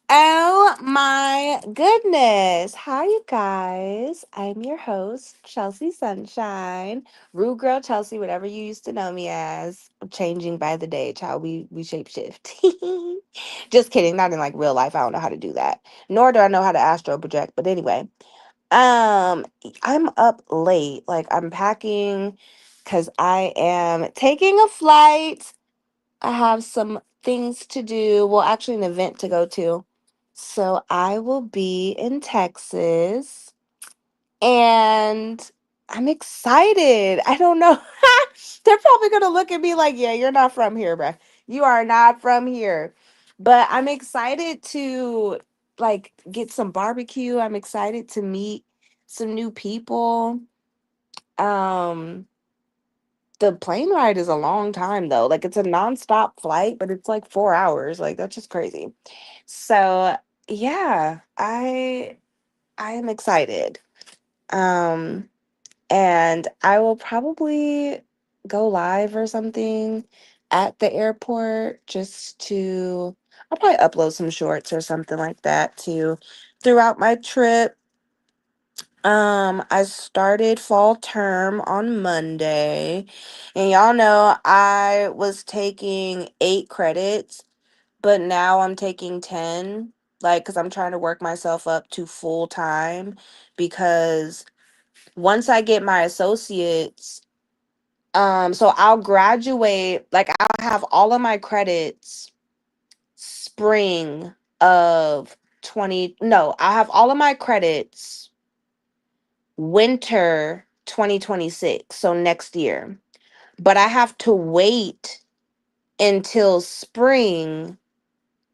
Oh my goodness. Hi, you guys. I'm your host, Chelsea Sunshine. Rude Girl Chelsea, whatever you used to know me as. I'm changing by the day, child. We shape shift. Just kidding. Not in like real life. I don't know how to do that. Nor do I know how to astro project. But anyway, I'm up late. Like I'm packing because I am taking a flight. I have some things to do. Well, actually, an event to go to. So I will be in Texas and I'm excited. I don't know. They're probably going to look at me like, yeah, you're not from here, bruh. You are not from here. But I'm excited to like get some barbecue. I'm excited to meet some new people. Um, the plane ride is a long time though. Like it's a nonstop flight, but it's like 4 hours. Like that's just crazy. So yeah, I am excited. Um, and I will probably go live or something at the airport just to I'll probably upload some shorts or something like that too throughout my trip. I started fall term on Monday, and y'all know I was taking 8 credits, but now I'm taking 10, like, because I'm trying to work myself up to full time. Because once I get my associates, so I'll graduate, like, I'll have all of my credits spring of 20, no, I have all of my credits winter 2026, so next year. But I have to wait until spring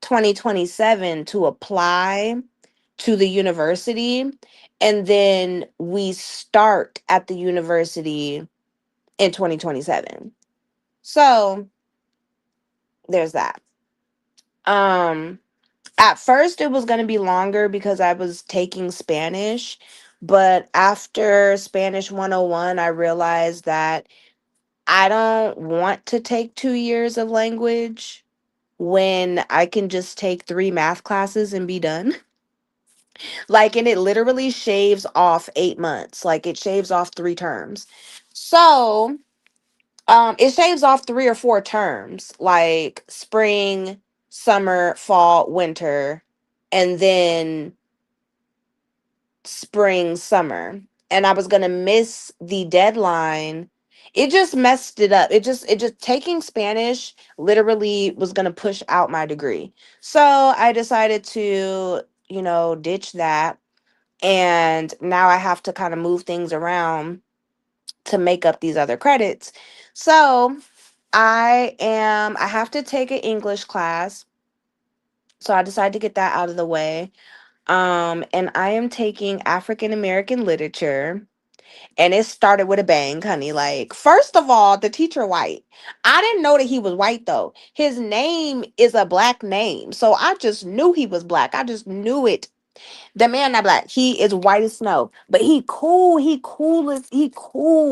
2027 to apply to the university. And then we start at the university in 2027. So there's that. Um, at first, it was going to be longer because I was taking Spanish. But after Spanish 101, I realized that I don't want to take 2 years of language when I can just take 3 math classes and be done. Like, and it literally shaves off 8 months. Like, it shaves off 3 terms. So, it shaves off 3 or 4 terms, like spring, summer, fall, winter, and then spring, summer. And I was gonna miss the deadline. It just messed it up. It just taking Spanish literally was gonna push out my degree. So I decided to, ditch that. And now I have to kind of move things around to make up these other credits. So I have to take an English class. So I decided to get that out of the way. And I am taking African American literature. And it started with a bang, honey. Like, first of all, the teacher white. I didn't know that he was white though. His name is a black name. So I just knew he was black. I just knew it. The man not black. He is white as snow. But he cool. He cool,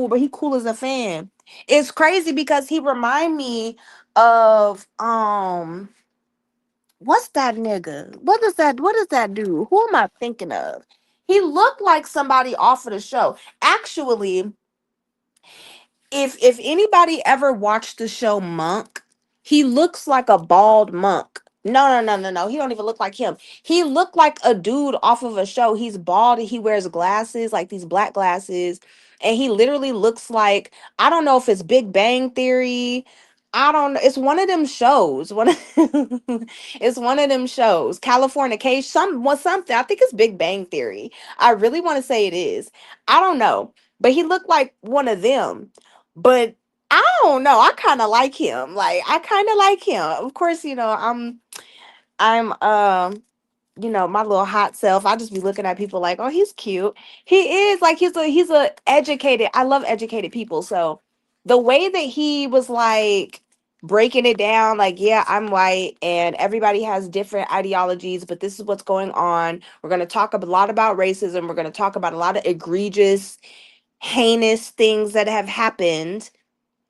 but he cool as a fan. It's crazy because he remind me of what's that nigga? What does that do? Who am I thinking of? He looked like somebody off of the show. Actually, if anybody ever watched the show Monk, he looks like a bald monk. No, no, no, no, no. He don't even look like him. He looked like a dude off of a show. He's bald and he wears glasses, like these black glasses. And he literally looks like, I don't know if it's Big Bang Theory. I don't know. It's one of them shows. It's one of them shows. Californication. Something. I think it's Big Bang Theory. I really want to say it is. I don't know. But he looked like one of them. But I don't know. I kind of like him. Like I kind of like him. Of course, I'm my little hot self. I just be looking at people like, "Oh, he's cute." He is like he's a educated. I love educated people. So the way that he was like breaking it down like, yeah, I'm white and everybody has different ideologies, but this is what's going on. We're going to talk a lot about racism. We're going to talk about a lot of egregious, heinous things that have happened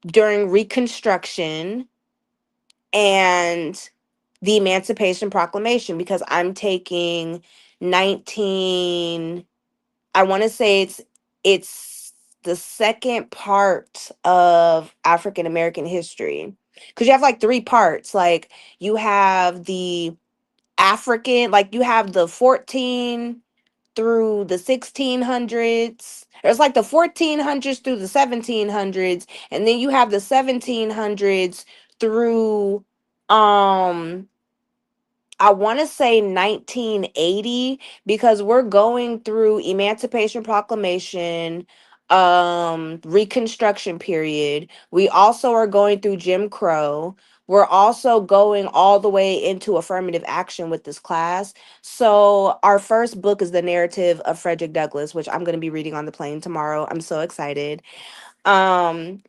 during Reconstruction. And the Emancipation Proclamation, because I'm taking 19, I want to say it's the second part of African American history. Cuz you have like three parts. Like you have the African, like you have the 14 through the 1600s. There's like the 1400s through the 1700s, and then you have the 1700s through um I want to say 1980, because we're going through Emancipation Proclamation, Reconstruction period. We also are going through Jim Crow. We're also going all the way into affirmative action with this class. So our first book is the narrative of Frederick Douglass, which I'm going to be reading on the plane tomorrow. I'm so excited. Um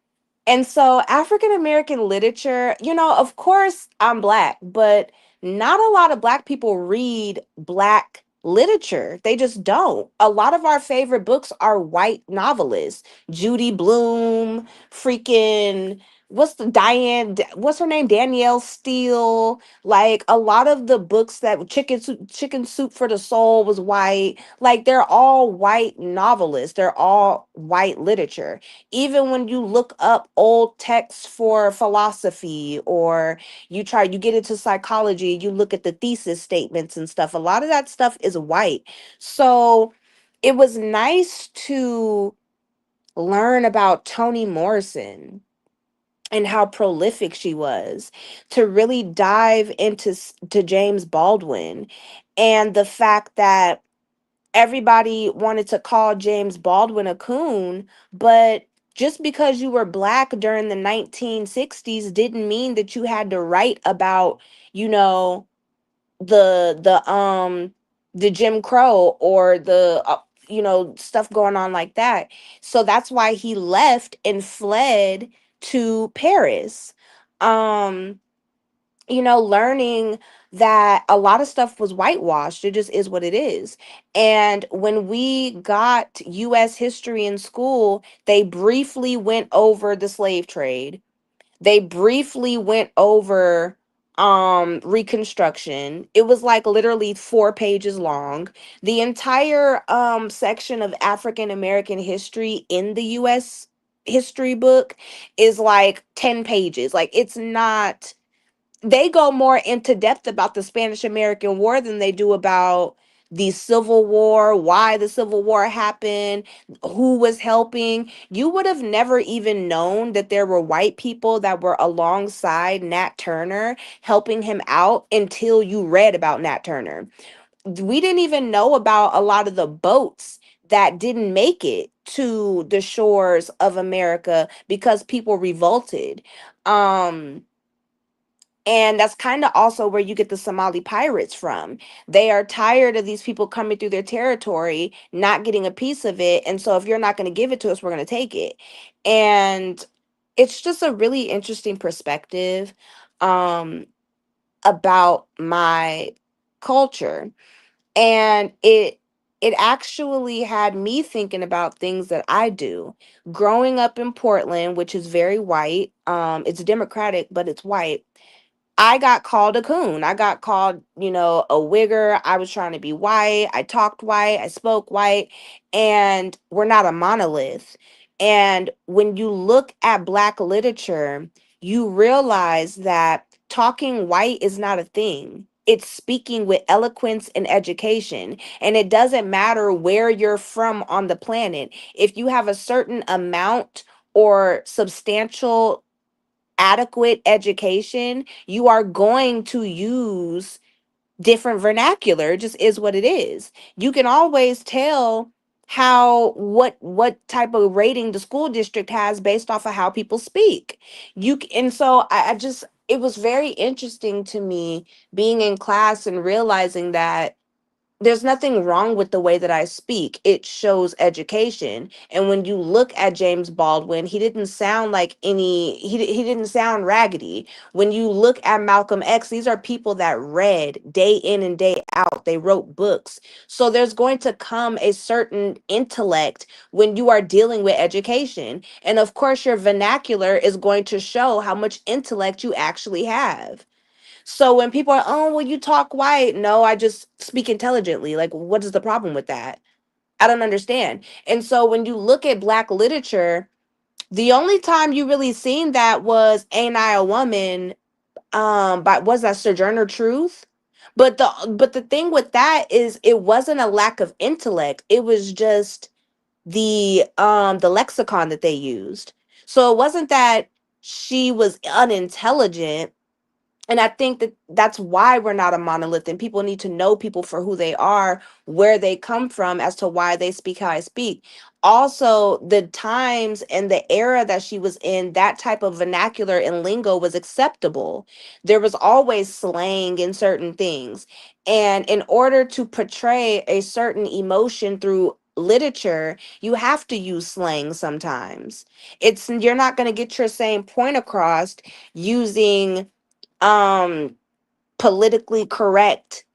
and so African American literature, of course I'm black, but not a lot of black people read black literature. They just don't. A lot of our favorite books are white novelists. Judy Blume, freaking what's her name? Danielle Steele. Like a lot of the books that Chicken Soup for the Soul was white. Like they're all white novelists. They're all white literature. Even when you look up old texts for philosophy, or you get into psychology, you look at the thesis statements and stuff, a lot of that stuff is white. So it was nice to learn about Toni Morrison and how prolific she was, to really dive to James Baldwin, and the fact that everybody wanted to call James Baldwin a coon, but just because you were black during the 1960s didn't mean that you had to write about, you know, the Jim Crow, or the stuff going on like that. So that's why he left and fled to Paris. Um Learning that a lot of stuff was whitewashed. It just is what it is. And when we got US history in school, they briefly went over the slave trade. They briefly went over Reconstruction. It was like literally 4 pages long. The entire section of African American history in the US history book is like 10 pages. Like it's not, they go more into depth about the Spanish American War than they do about the Civil War, why the Civil War happened, who was helping. You would have never even known that there were white people that were alongside Nat Turner helping him out until you read about Nat Turner. We didn't even know about a lot of the boats that didn't make it to the shores of America because people revolted. Um and that's kind of also where you get the Somali pirates from. They are tired of these people coming through their territory, not getting a piece of it. And so if you're not going to give it to us, we're going to take it. And it's just a really interesting perspective um, about my culture. And it actually had me thinking about things that I do. Growing up in Portland, which is very white, it's democratic, but it's white. I got called a coon. I got called, a wigger. I was trying to be white. I talked white. I spoke white. And we're not a monolith. And when you look at Black literature, you realize that talking white is not a thing. It's speaking with eloquence and education. And it doesn't matter where you're from on the planet. If you have a certain amount or substantial adequate education, you are going to use different vernacular. It just is what it is. You can always tell what type of rating the school district has based off of how people speak. And so I just, it was very interesting to me being in class and realizing that there's nothing wrong with the way that I speak. It shows education. And when you look at James Baldwin, he didn't sound like he didn't sound raggedy. When you look at Malcolm X, these are people that read day in and day out. They wrote books. So there's going to come a certain intellect when you are dealing with education. And of course, your vernacular is going to show how much intellect you actually have. So when people are, oh, well, you talk white. No, I just speak intelligently. Like, what is the problem with that? I don't understand. And so when you look at Black literature, the only time you really seen that was Ain't I a Woman, by was that Sojourner Truth? But the thing with that is it wasn't a lack of intellect. It was just the lexicon that they used. So it wasn't that she was unintelligent, and I think that that's why we're not a monolith, and people need to know people for who they are, where they come from, as to why they speak how I speak. Also, the times and the era that she was in, that type of vernacular and lingo was acceptable. There was always slang in certain things. And in order to portray a certain emotion through literature, you have to use slang sometimes. You're not going to get your same point across using um politically correct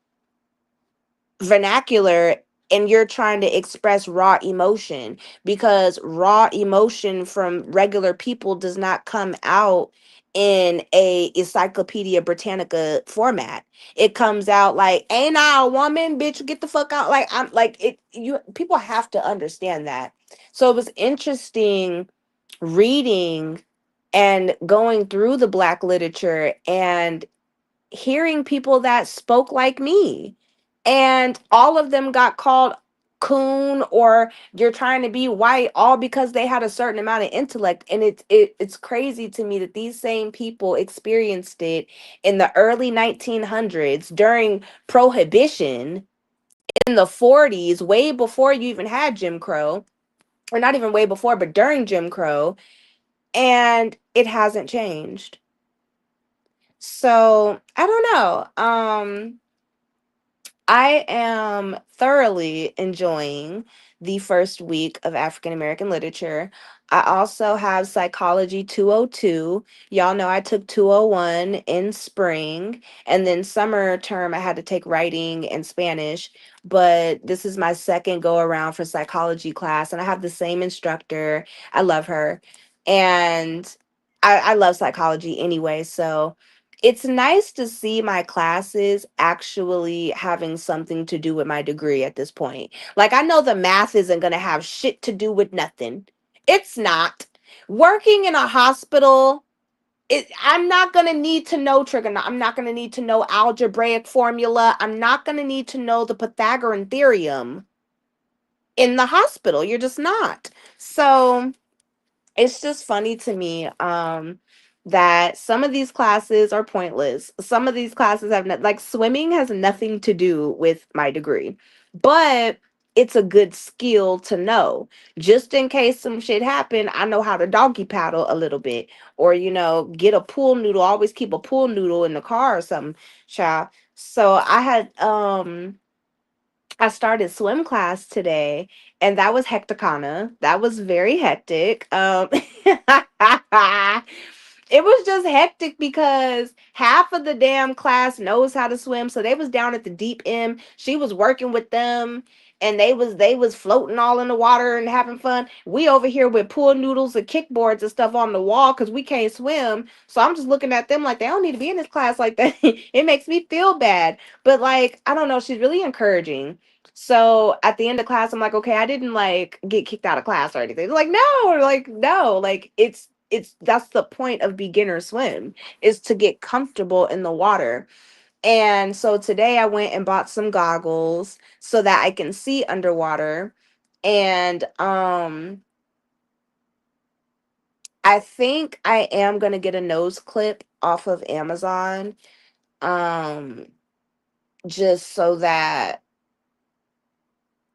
vernacular, and you're trying to express raw emotion, because raw emotion from regular people does not come out in a Encyclopedia Britannica format. It comes out like, ain't I a woman, bitch, get the fuck out. Like, I'm like, it, you people have to understand that. So it was interesting reading and going through the Black literature and hearing people that spoke like me, and all of them got called coon or you're trying to be white, all because they had a certain amount of intellect. And it's crazy to me that these same people experienced it in the early 1900s during prohibition, in the 40s, way before you even had Jim Crow, or not even way before, but during Jim Crow, and it hasn't changed. So I don't know. I am thoroughly enjoying the first week of African American literature. I also have Psychology 202. Y'all know I took 201 in spring, and then summer term I had to take writing and Spanish. But this is my second go around for psychology class, and I have the same instructor. I love her. And I love psychology anyway. So it's nice to see my classes actually having something to do with my degree at this point. Like, I know the math isn't going to have shit to do with nothing. It's not. Working in a hospital, I'm not going to need to know trigonometry. I'm not going to need to know algebraic formula. I'm not going to need to know the Pythagorean theorem in the hospital. You're just not. So it's just funny to me that some of these classes are pointless. Some of these classes have like swimming has nothing to do with my degree, but it's a good skill to know, just in case some shit happen. I know how to doggy paddle a little bit, or get a pool noodle. Always keep a pool noodle in the car or something, child. So I started swim class today, and that was hecticana. That was very hectic. It was just hectic because half of the damn class knows how to swim. So they was down at the deep end. She was working with them, and they was floating all in the water and having fun. We over here with pool noodles and kickboards and stuff on the wall because we can't swim. So I'm just looking at them like they don't need to be in this class like that. It makes me feel bad. But like, I don't know, she's really encouraging. So at the end of class, I'm like, okay, I didn't like get kicked out of class or anything. Like, no, like, no, like it's that's the point of beginner swim, is to get comfortable in the water. And so today I went and bought some goggles so that I can see underwater. And I think I am gonna get a nose clip off of Amazon. Um, just so that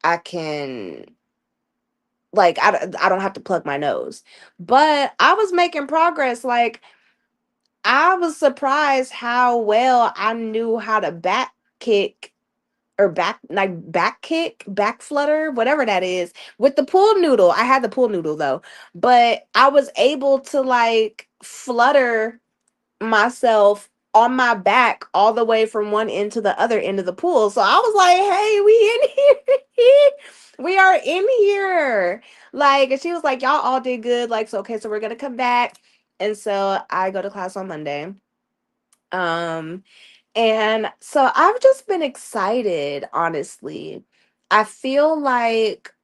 I can, like, I don't have to plug my nose. But I was making progress. Like, I was surprised how well I knew how to back kick, or back kick, back flutter, whatever that is, with the pool noodle. I had the pool noodle though, but I was able to like flutter myself on my back all the way from one end to the other end of the pool. So I was like, hey, we in here. We are in here. Like, and she was like, y'all all did good. Like, so okay, so we're gonna come back. And so I go to class on Monday. Um, and so I've just been excited, honestly. I feel like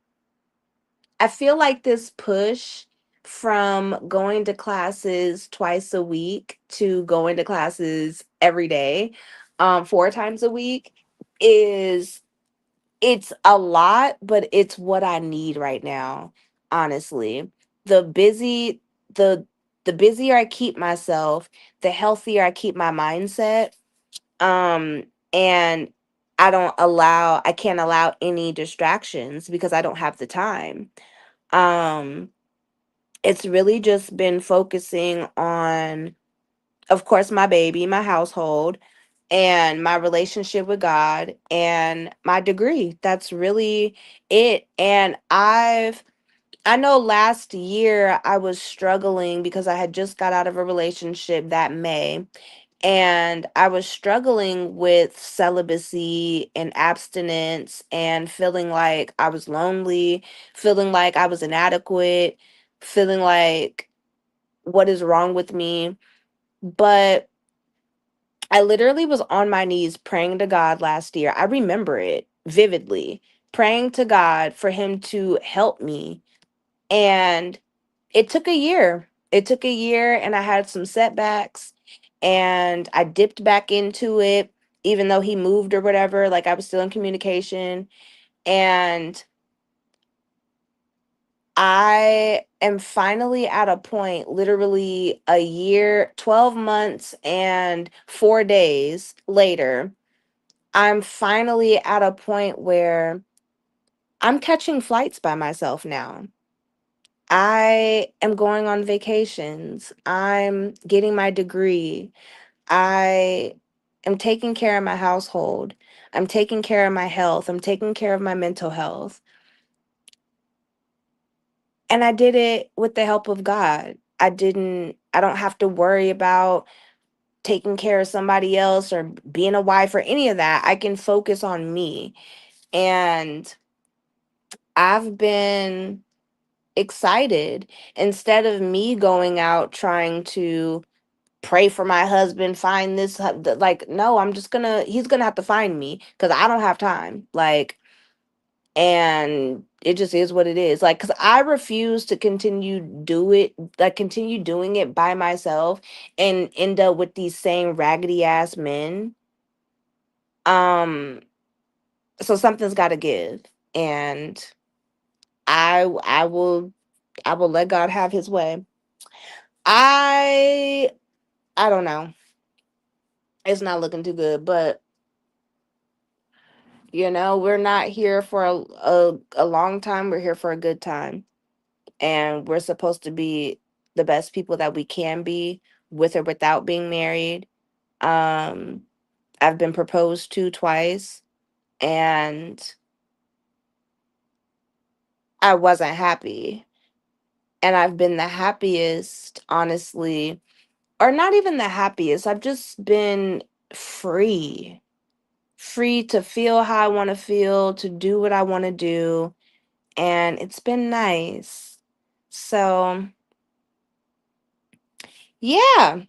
I feel like this push from going to classes twice a week to going to classes every day, 4 times a week is it's a lot, but it's what I need right now, honestly. The busy the the busier I keep myself, the healthier I keep my mindset. And I can't allow any distractions because I don't have the time. Um it's really just been focusing on, of course, my baby, my household, and my relationship with God and my degree. That's really it. And I know last year I was struggling because I had just got out of a relationship that May, and I was struggling with celibacy and abstinence and feeling like I was lonely, feeling like I was inadequate, feeling like what is wrong with me. But I literally was on my knees praying to God last year. I remember it vividly, praying to God for him to help me. And it took a year. It took a year, and I had some setbacks, and I dipped back into it even though he moved or whatever. Like, I was still in communication, and I am finally at a point, literally a year, 12 months and 4 days later. I'm finally at a point where I'm catching flights by myself now. I am going on vacations. I'm getting my degree. I am taking care of my household. I'm taking care of my health. I'm taking care of my mental health. And I did it with the help of God. I don't have to worry about taking care of somebody else or being a wife or any of that. I can focus on me. And I've been excited instead of me going out trying to pray for my husband, find like, no, he's gonna have to find me because I don't have time. Like, and it just is what it is. Like, because I refuse to continue doing it by myself and end up with these same raggedy ass men. Um, so something's got to give, and I will let God have His way. I I don't know. It's not looking too good, but we're not here for a long time. We're here for a good time, and we're supposed to be the best people that we can be, with or without being married. Um, I've been proposed to twice, and I wasn't happy. And I've been the happiest, honestly, or not even the happiest. I've just been free, free to feel how I want to feel, to do what I want to do, and it's been nice. So, yeah.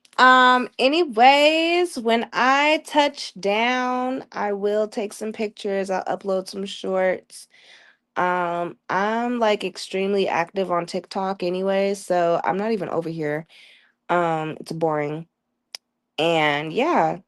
Anyways, when I touch down, I will take some pictures. I'll upload some shorts. I'm like extremely active on TikTok anyway, so I'm not even over here. It's boring. And yeah,